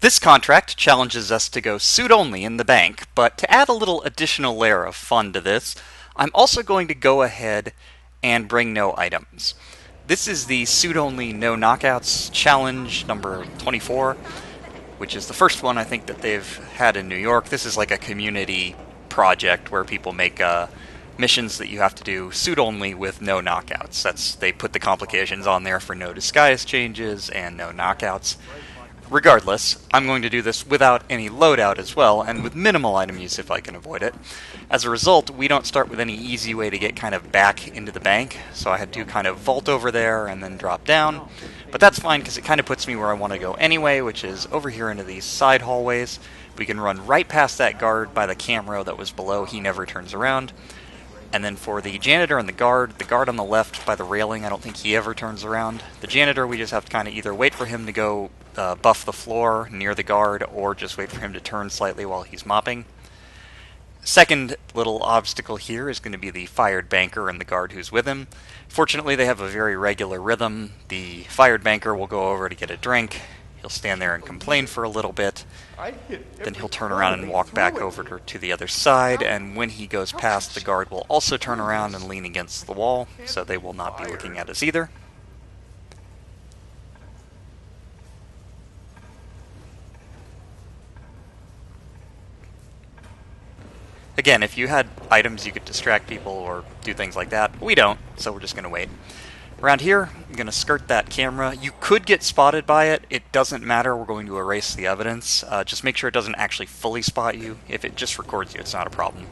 This contract challenges us to go suit only in the bank, but to add a little additional layer of fun to this, I'm also going to go ahead and bring no items. This is the suit only no knockouts challenge number 24, which is the first one I think that they've had in New York. This is like a community project where people make missions that you have to do suit only with no knockouts. They put the complications on there for no disguise changes and no knockouts. Regardless, I'm going to do this without any loadout as well, and with minimal item use if I can avoid it. As a result, we don't start with any easy way to get kind of back into the bank, so I had to kind of vault over there and then drop down. But that's fine because it kind of puts me where I want to go anyway, which is over here into these side hallways. We can run right past that guard by the camera that was below. He never turns around. And then for the janitor and the guard on the left by the railing, I don't think he ever turns around. The janitor, we just have to kind of either wait for him to go buff the floor near the guard, or just wait for him to turn slightly while he's mopping. Second little obstacle here is going to be the fired banker and the guard who's with him. Fortunately, they have a very regular rhythm. The fired banker will go over to get a drink. He'll stand there and complain for a little bit. Then he'll turn around and walk back over to the other side, and when he goes past, the guard will also turn around and lean against the wall, so they will not be looking at us either. Again, if you had items you could distract people or do things like that. We don't, so we're just going to wait. Around here, I'm going to skirt that camera. You could get spotted by it. It doesn't matter. We're going to erase the evidence. Just make sure it doesn't actually fully spot you. If it just records you, it's not a problem.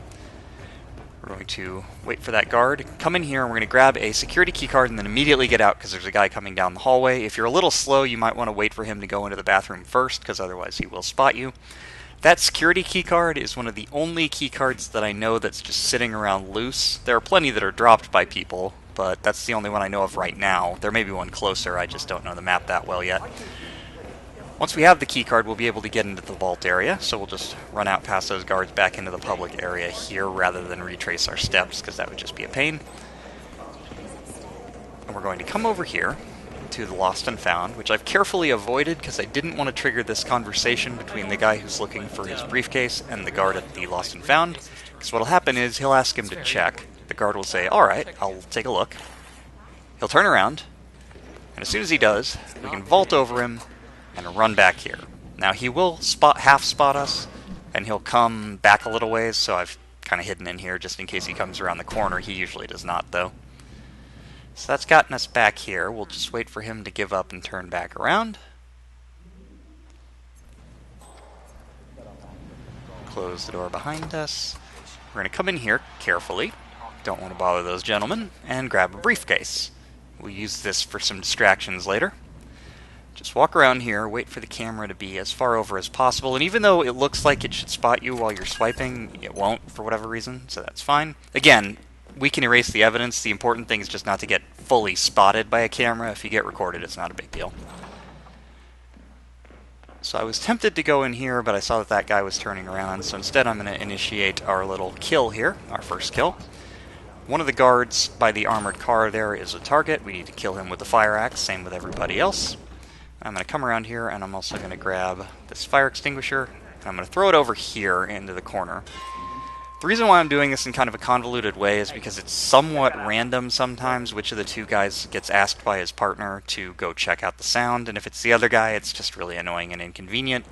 We're going to wait for that guard. Come in here, and we're going to grab a security key card and then immediately get out because there's a guy coming down the hallway. If you're a little slow, you might want to wait for him to go into the bathroom first because otherwise he will spot you. That security key card is one of the only key cards that I know that's just sitting around loose. There are plenty that are dropped by people, but that's the only one I know of right now. There may be one closer, I just don't know the map that well yet. Once we have the key card, we'll be able to get into the vault area, so we'll just run out past those guards back into the public area here rather than retrace our steps, because that would just be a pain. And we're going to come over here to the Lost and Found, which I've carefully avoided because I didn't want to trigger this conversation between the guy who's looking for his briefcase and the guard at the Lost and Found, because what'll happen is he'll ask him to check. The guard will say, "Alright, I'll take a look." He'll turn around, and as soon as he does, we can vault over him and run back here. Now he will half spot us, and he'll come back a little ways, so I've kind of hidden in here just in case he comes around the corner. He usually does not, though. So that's gotten us back here. We'll just wait for him to give up and turn back around. Close the door behind us. We're going to come in here carefully. Don't want to bother those gentlemen. And grab a briefcase. We'll use this for some distractions later. Just walk around here, wait for the camera to be as far over as possible, and even though it looks like it should spot you while you're swiping, it won't for whatever reason, so that's fine. Again, we can erase the evidence. The important thing is just not to get fully spotted by a camera. If you get recorded, it's not a big deal. So I was tempted to go in here, but I saw that that guy was turning around, so instead I'm going to initiate our little kill here, our first kill. One of the guards by the armored car there is a target. We need to kill him with the fire axe, same with everybody else. I'm going to come around here, and I'm also going to grab this fire extinguisher, and I'm going to throw it over here into the corner. The reason why I'm doing this in kind of a convoluted way is because it's somewhat random sometimes which of the two guys gets asked by his partner to go check out the sound, and if it's the other guy, it's just really annoying and inconvenient.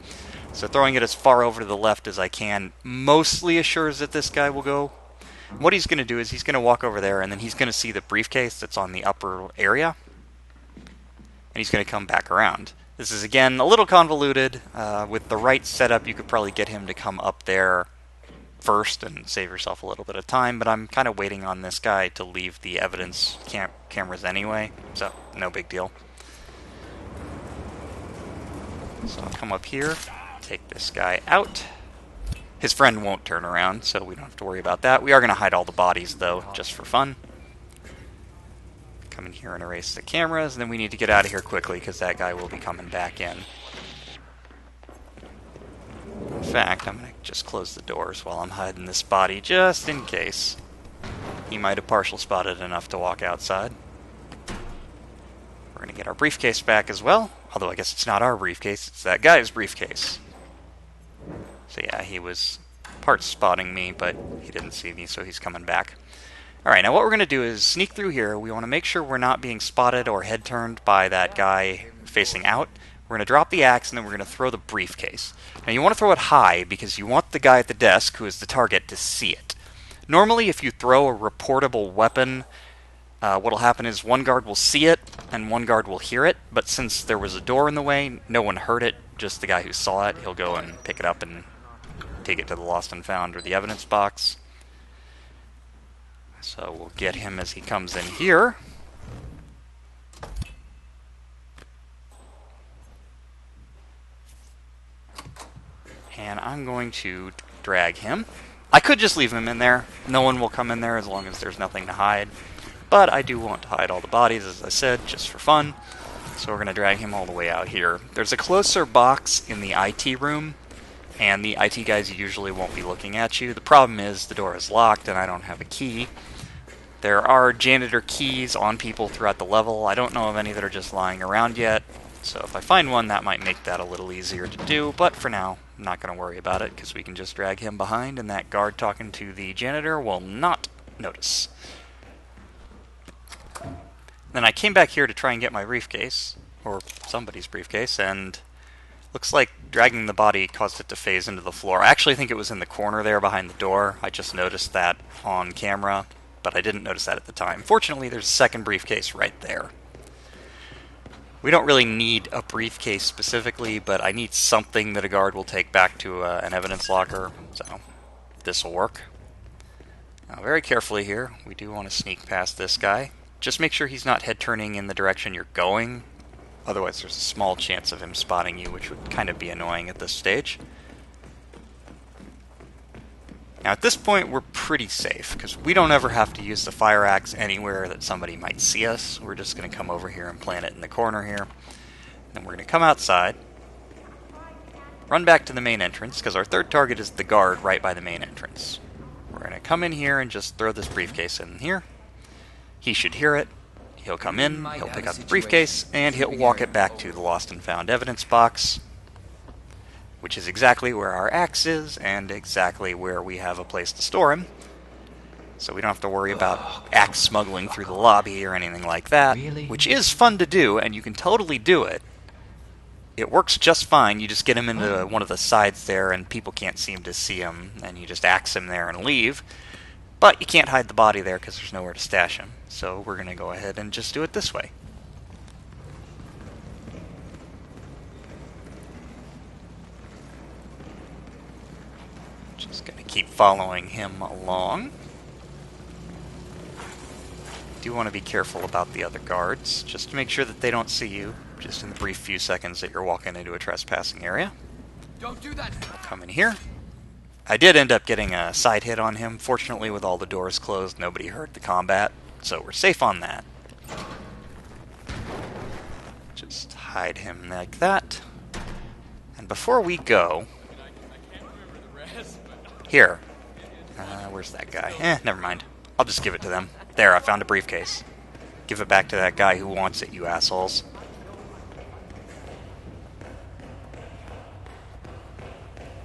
So throwing it as far over to the left as I can mostly assures that this guy will go. What he's going to do is he's going to walk over there, and then he's going to see the briefcase that's on the upper area, and he's going to come back around. This is, again, a little convoluted. With the right setup, you could probably get him to come up there first and save yourself a little bit of time, but I'm kind of waiting on this guy to leave the evidence cameras anyway, so no big deal. So I'll come up here, take this guy out. His friend won't turn around, so we don't have to worry about that. We are going to hide all the bodies, though, just for fun. Come in here and erase the cameras, and then we need to get out of here quickly because that guy will be coming back in. In fact, I'm going to just close the doors while I'm hiding this body, just in case. He might have partial spotted enough to walk outside. We're going to get our briefcase back as well, Although I guess it's not our briefcase, it's that guy's briefcase. So yeah, he was part spotting me, but he didn't see me, so he's coming back. Alright, now what we're going to do is sneak through here. We want to make sure we're not being spotted or head turned by that guy facing out. We're going to drop the axe, and then we're going to throw the briefcase. Now you want to throw it high, because you want the guy at the desk, who is the target, to see it. Normally, if you throw a reportable weapon, what'll happen is one guard will see it, and one guard will hear it, but since there was a door in the way, no one heard it, just the guy who saw it. He'll go and pick it up and take it to the lost and found or the evidence box. So we'll get him as he comes in here. And I'm going to drag him. I could just leave him in there. No one will come in there as long as there's nothing to hide. But I do want to hide all the bodies, as I said, just for fun. So we're going to drag him all the way out here. There's a closer box in the IT room, and the IT guys usually won't be looking at you. The problem is the door is locked and I don't have a key. There are janitor keys on people throughout the level. I don't know of any that are just lying around yet, so if I find one, that might make that a little easier to do, but for now, I'm not going to worry about it, because we can just drag him behind, and that guard talking to the janitor will not notice. Then I came back here to try and get my briefcase, or somebody's briefcase, and looks like dragging the body caused it to phase into the floor. I actually think it was in the corner there behind the door. I just noticed that on camera, but I didn't notice that at the time. Fortunately, there's a second briefcase right there. We don't really need a briefcase specifically, but I need something that a guard will take back to an evidence locker, so this will work. Now, very carefully here, we do want to sneak past this guy. Just make sure he's not head-turning in the direction you're going. Otherwise, there's a small chance of him spotting you, which would kind of be annoying at this stage. Now, at this point, we're pretty safe, because we don't ever have to use the fire axe anywhere that somebody might see us. We're just going to come over here and plant it in the corner here. Then we're going to come outside, run back to the main entrance, because our third target is the guard right by the main entrance. We're going to come in here and just throw this briefcase in here. He should hear it. He'll come in, he'll pick up the briefcase, and he'll walk it back to the lost and found evidence box, which is exactly where our axe is, and exactly where we have a place to store him. So we don't have to worry about axe smuggling through the lobby or anything like that, which is fun to do, and you can totally do it. It works just fine. You just get him into one of the sides there, and people can't seem to see him, and you just axe him there and leave. But you can't hide the body there because there's nowhere to stash him. So we're going to go ahead and just do it this way. Just going to keep following him along. Do want to be careful about the other guards, just to make sure that they don't see you, just in the brief few seconds that you're walking into a trespassing area. Don't do that. I'll come in here. I did end up getting a side hit on him. Fortunately, with all the doors closed, nobody heard the combat, so we're safe on that. Just hide him like that. And before we go... Here. Where's that guy? Never mind. I'll just give it to them. There, I found a briefcase. Give it back to that guy who wants it, you assholes.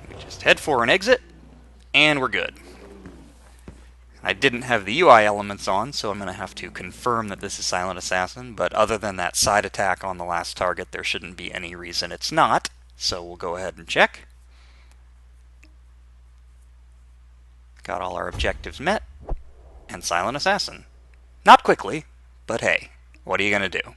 We just head for an exit, and we're good. I didn't have the UI elements on, so I'm going to have to confirm that this is Silent Assassin, but other than that side attack on the last target, there shouldn't be any reason it's not, so we'll go ahead and check. Got all our objectives met, and Silent Assassin. Not quickly, but hey, what are you going to do?